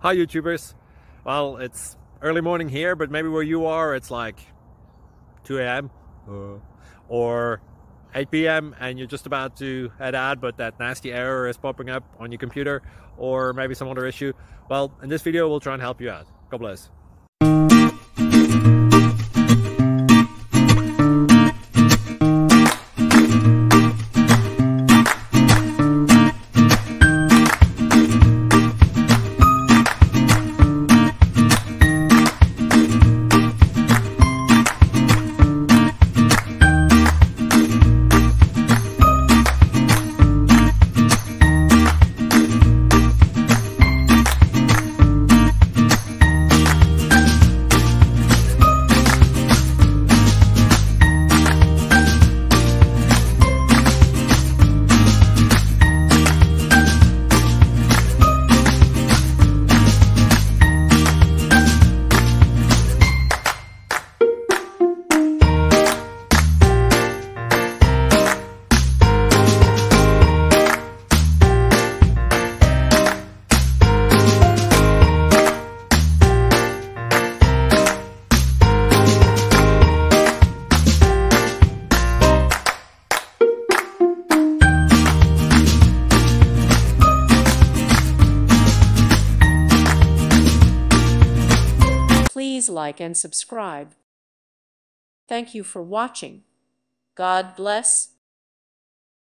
Hi YouTubers. Well, it's early morning here, but maybe where you are it's like 2 a.m. or 8 p.m. and you're just about to head out, but that nasty error is popping up on your computer, or maybe some other issue. Well, in this video we'll try and help you out. God bless. Please like and subscribe. Thank you for watching. God bless.